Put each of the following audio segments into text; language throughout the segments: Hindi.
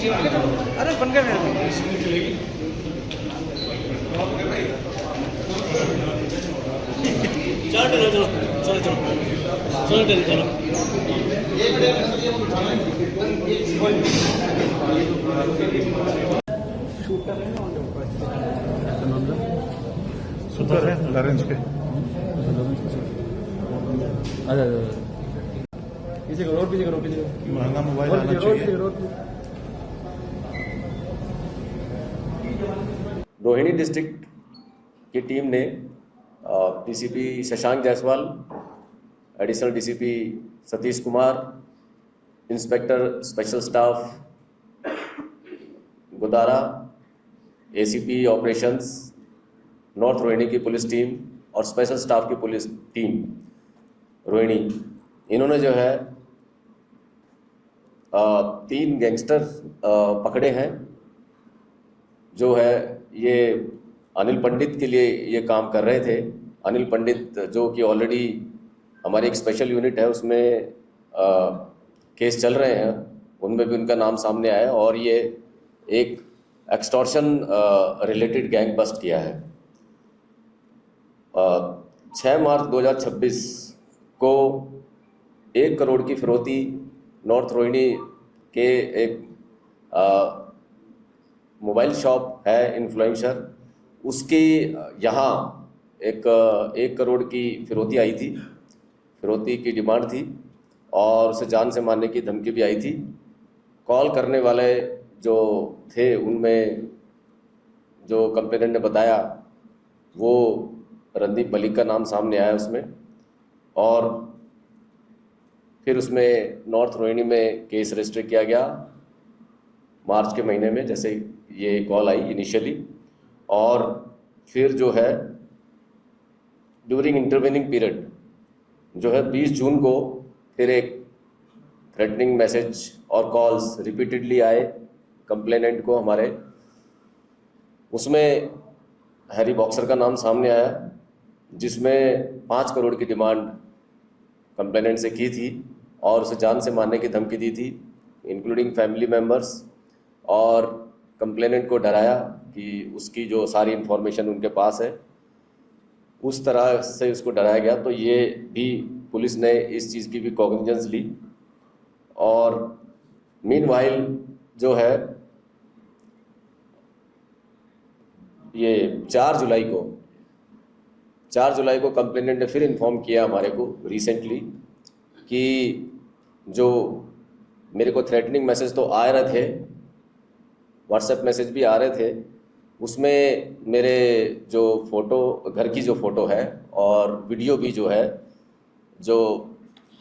अरे बन गए मेरे चलो चलो चलो चलो चलो चलो चलो शूटर है लॉरेंस पे। पीछे करो और पीछे करो पीछे करो महंगा मोबाइल और आना पीछे करो और चाहिए। पीछे करो रोहिणी डिस्ट्रिक्ट की टीम ने DCP Shashank Jaiswal, additional DCP Satish Kumar, inspector special staff Godara, ACP operations, north Rohini की पुलिस टीम और स्पेशल स्टाफ की पुलिस टीम रोहिणी, इन्होंने जो है 3 गैंगस्टर पकड़े हैं। जो है ये अनिल पंडित के लिए ये काम कर रहे थे। अनिल पंडित जो कि ऑलरेडी हमारी एक स्पेशल यूनिट है उसमें केस चल रहे हैं, उनमें भी उनका नाम सामने आया और ये एक एक्सटॉर्शन रिलेटेड गैंग बस्ट किया है। 6 मार्च 2026 को 1 करोड़ की फिरौती नॉर्थ रोहिणी के एक मोबाइल शॉप है इन्फ्लुएंसर, उसके यहाँ एक 1 करोड़ की फिरौती आई थी, फिरौती की डिमांड थी और उसे जान से मारने की धमकी भी आई थी। कॉल करने वाले जो थे उनमें जो कंप्लेनेंट ने बताया वो रणदीप मलिक का नाम सामने आया उसमें, और फिर उसमें नॉर्थ रोहिणी में केस रजिस्टर किया गया मार्च के महीने में, जैसे ये कॉल आई इनिशियली। और फिर जो है ड्यूरिंग इंटरवेनिंग पीरियड जो है 20 जून को फिर एक थ्रेटनिंग मैसेज और कॉल्स रिपीटेडली आए कंप्लेनेंट को हमारे। उसमें हैरी बॉक्सर का नाम सामने आया जिसमें 5 करोड़ की डिमांड कंप्लेनेंट से की थी और उसे जान से मारने की धमकी दी थी, इंक्लूडिंग फैमिली मेम्बर्स, और कंप्लेनेंट को डराया कि उसकी जो सारी इन्फॉर्मेशन उनके पास है, उस तरह से उसको डराया गया। तो ये भी पुलिस ने इस चीज़ की भी कॉग्निजेंस ली। और मीनवाइल जो है ये 4 जुलाई को कंप्लेनेंट ने फिर इन्फॉर्म किया हमारे को रिसेंटली कि जो मेरे को थ्रेटनिंग मैसेज तो आ रहे थे, व्हाट्सएप मैसेज भी आ रहे थे, उसमें मेरे जो फ़ोटो, घर की जो फ़ोटो है और वीडियो भी जो है जो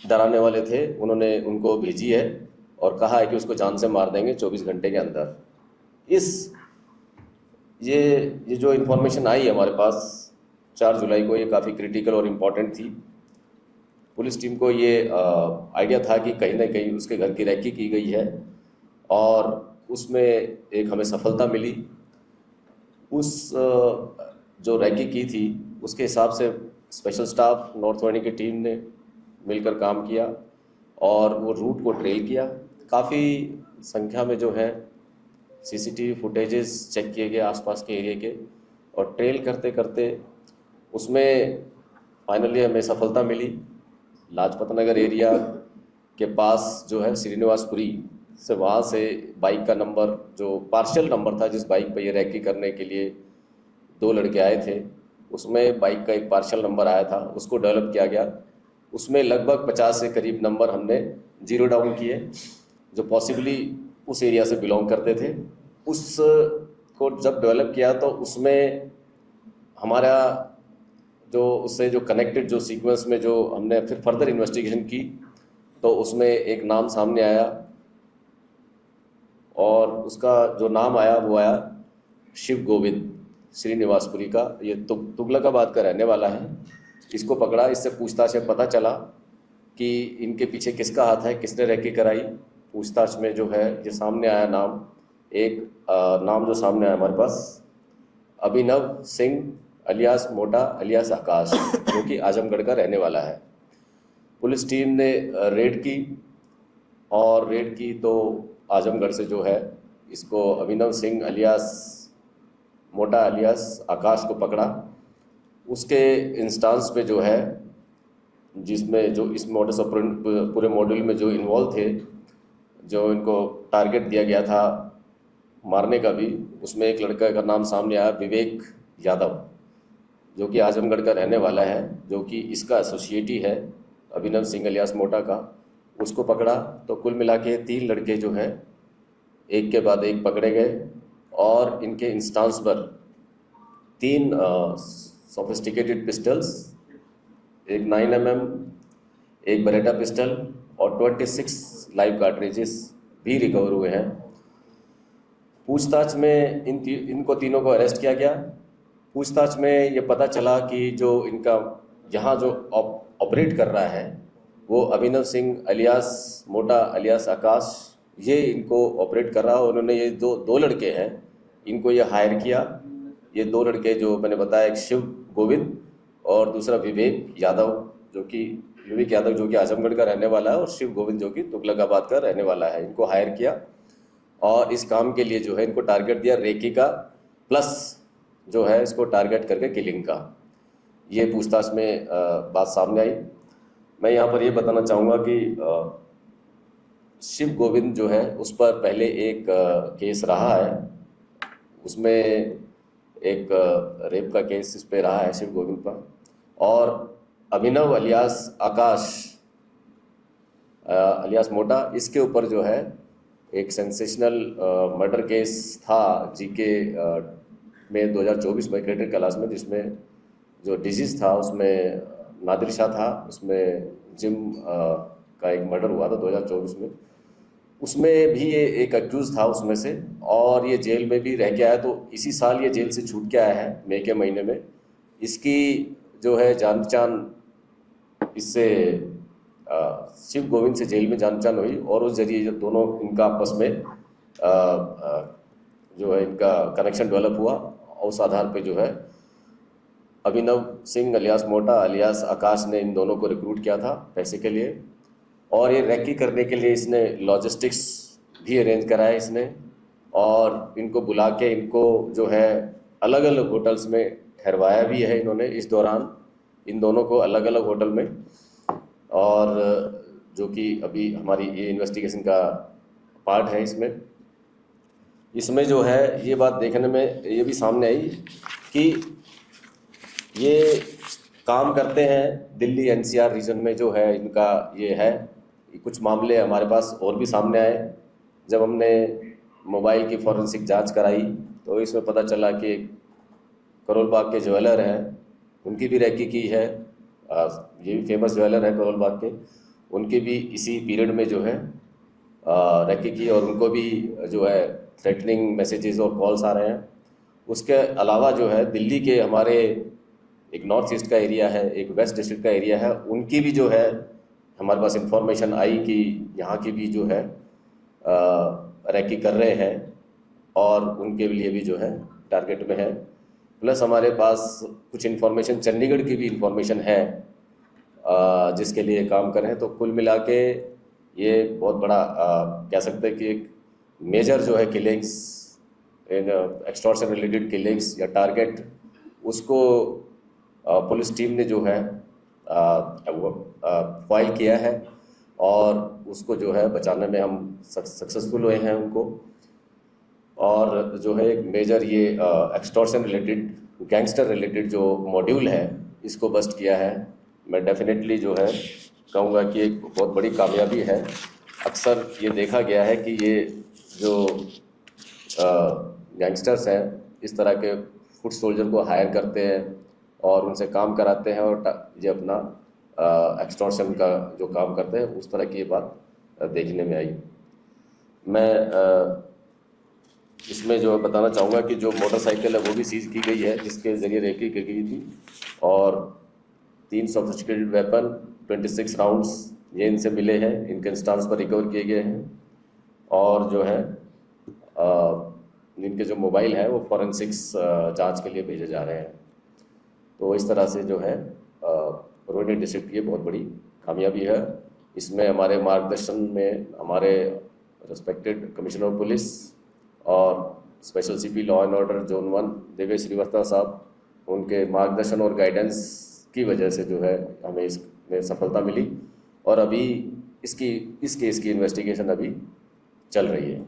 डराने वाले थे उन्होंने उनको भेजी है और कहा है कि उसको जान से मार देंगे 24 घंटे के अंदर। ये जो इन्फॉर्मेशन आई हमारे पास 4 जुलाई को, ये काफ़ी क्रिटिकल और इम्पॉर्टेंट थी। पुलिस टीम को ये आइडिया था कि कहीं ना कहीं उसके घर की रैकी की गई है और उसमें एक हमें सफलता मिली। उस जो रैकी की थी उसके हिसाब से स्पेशल स्टाफ नॉर्थ रोहिणी की टीम ने मिलकर काम किया और वो रूट को ट्रेल किया। काफ़ी संख्या में जो है सीसीटीवी फुटेजेस चेक किए गए आसपास के एरिया के, और ट्रेल करते करते उसमें फाइनली हमें सफलता मिली। लाजपत नगर एरिया के पास जो है श्रीनिवासपुरी से, वहाँ से बाइक का नंबर जो पार्शियल नंबर था जिस बाइक पर ये रैकी करने के लिए 2 लड़के आए थे, उसमें बाइक का एक पार्शियल नंबर आया था, उसको डेवलप किया गया। उसमें लगभग 50 से करीब नंबर हमने जीरो डाउन किए जो पॉसिबली उस एरिया से बिलोंग करते थे। उस को जब डेवलप किया तो उसमें हमारा जो उससे जो कनेक्टेड जो सीक्वेंस में जो हमने फिर फर्दर इन्वेस्टिगेशन की तो उसमें एक नाम सामने आया और उसका जो नाम आया वो आया शिव गोविंद श्रीनिवासपुरी का। ये तुगलकाबाद का रहने वाला है। इसको पकड़ा, इससे पूछताछ में पता चला कि इनके पीछे किसका हाथ है, किसने रैकी कराई। पूछताछ में जो है ये सामने आया नाम, एक नाम जो सामने आया हमारे पास, अभिनव सिंह अलियास मोटा अलियास आकाश, जो कि आजमगढ़ का रहने वाला है। पुलिस टीम ने रेड की और रेड की तो आजमगढ़ से जो है इसको अभिनव सिंह अलियास मोटा अलियास आकाश को पकड़ा। उसके इंस्टांस पे जो है, जिसमें जो इस मॉडस ऑपरेंडी पूरे मॉड्यूल में जो इन्वॉल्व थे, जो इनको टारगेट दिया गया था मारने का भी, उसमें एक लड़का का नाम सामने आया, विवेक यादव, जो कि आजमगढ़ का रहने वाला है, जो कि इसका एसोसिएट ही है अभिनव सिंह अलियास मोटा का। उसको पकड़ा। तो कुल मिला के 3 लड़के जो है एक के बाद एक पकड़े गए और इनके इंस्टांस पर 3 सोफिस्टिकेटेड पिस्टल्स, एक 9mm, एक बरेटा पिस्टल और 26 लाइव कार्ट्रिजेस भी रिकवर हुए हैं। पूछताछ में इनको तीनों को अरेस्ट किया गया। पूछताछ में ये पता चला कि जो इनका यहाँ जो ऑपरेट कर रहा है वो अभिनव सिंह अलियास मोटा अलियास आकाश, ये इनको ऑपरेट कर रहा है। उन्होंने ये दो लड़के हैं, इनको ये हायर किया। ये 2 लड़के जो मैंने बताया, एक शिव गोविंद और दूसरा विवेक यादव, जो कि आजमगढ़ का रहने वाला है, और शिव गोविंद जो कि तुगलकाबाद का रहने वाला है। इनको हायर किया और इस काम के लिए जो है इनको टारगेट दिया रेकी का, प्लस जो है इसको टारगेट करके किलिंग का। ये पूछताछ में बात सामने आई। मैं यहाँ पर ये बताना चाहूँगा कि शिव गोविंद जो है उस पर पहले एक केस रहा है, उसमें एक रेप का केस इस पे रहा है शिव गोविंद पर। और अभिनव अलियास आकाश अलियास मोटा, इसके ऊपर जो है एक सेंसेशनल मर्डर केस था जीके में 2024 में क्रिकेट क्लास में, जिसमें जो डिजीज़ था उसमें नादिर शाह था, उसमें जिम का एक मर्डर हुआ था 2024 में। उसमें भी ये एक अक्यूज़ था उसमें से, और ये जेल में भी रह के आया। तो इसी साल ये जेल से छूट के आया है, मई के महीने में। इसकी जो है जान पहचान इससे शिव गोविंद से जेल में जान पहचान हुई, और उस जरिए जब दोनों इनका आपस में जो है इनका कनेक्शन डेवलप हुआ, उस आधार पे जो है अभिनव सिंह अलियास मोटा अलियास आकाश ने इन दोनों को रिक्रूट किया था पैसे के लिए। और ये रैकी करने के लिए इसने लॉजिस्टिक्स भी अरेंज कराया इसने, और इनको बुला के इनको जो है अलग अलग होटल्स में ठहरवाया भी है इन्होंने इस दौरान, इन दोनों को अलग अलग होटल में। और जो कि अभी हमारी ये इन्वेस्टिगेशन का पार्ट है। इसमें जो है ये बात देखने में ये भी सामने आई कि ये काम करते हैं दिल्ली एनसीआर रीजन में, जो है इनका ये है। कुछ मामले हमारे पास और भी सामने आए। जब हमने मोबाइल की फॉरेंसिक जांच कराई तो इसमें पता चला कि करोल बाग के ज्वेलर हैं, उनकी भी रैकी की है। ये भी फेमस ज्वेलर है करोल बाग के, उनकी भी इसी पीरियड में जो है रैकी की, और उनको भी जो है थ्रेटनिंग मैसेजेस और कॉल्स आ रहे हैं। उसके अलावा जो है दिल्ली के हमारे एक नॉर्थ ईस्ट का एरिया है, एक वेस्ट डिस्ट्रिक्ट का एरिया है, उनकी भी जो है हमारे पास इंफॉर्मेशन आई कि यहाँ की भी जो है रैकी कर रहे हैं, और उनके लिए भी जो है टारगेट में है। प्लस हमारे पास कुछ इन्फॉर्मेशन चंडीगढ़ की भी इन्फॉर्मेशन है जिसके लिए काम कर रहे हैं। तो कुल मिला के ये बहुत बड़ा कह सकते हैं कि एक मेजर जो है किलिंग्स, एक्सटॉर्शन रिलेटेड किलिंग्स या टारगेट, उसको पुलिस टीम ने जो है फाइल किया है, और उसको जो है बचाने में हम सक्सेसफुल हुए हैं उनको। और जो है एक मेजर ये एक्सटॉर्शन रिलेटेड, गैंगस्टर रिलेटेड जो मॉड्यूल है, इसको बस्ट किया है। मैं डेफिनेटली जो है कहूँगा कि एक बहुत बड़ी कामयाबी है। अक्सर ये देखा गया है कि ये जो गैंगस्टर्स हैं इस तरह के फुट सोल्जर को हायर करते हैं और उनसे काम कराते हैं, और ये अपना एक्सटॉर्शन का जो काम करते हैं, उस तरह की ये बात देखने में आई। मैं इसमें जो बताना चाहूँगा कि जो मोटरसाइकिल है वो भी सीज की गई है, जिसके ज़रिए रेकी की गई थी, और 3 सोफिस्टिकेटेड वेपन 26 राउंड्स ये इनसे मिले हैं, इनके इंस्टांस पर रिकवर किए गए हैं। और जो है इनके जो मोबाइल है वो फॉरेंसिक्स जांच के लिए भेजे जा रहे हैं। तो इस तरह से जो है रोहिणी डिस्ट्रिक्ट की ये बहुत बड़ी कामयाबी है। इसमें हमारे मार्गदर्शन में हमारे रिस्पेक्टेड कमिश्नर ऑफ पुलिस और special CP law and order zone 1 Devesh Srivastava साहब, उनके मार्गदर्शन और गाइडेंस की वजह से जो है हमें इसमें सफलता मिली और अभी इस केस की इन्वेस्टिगेशन अभी चल रही है।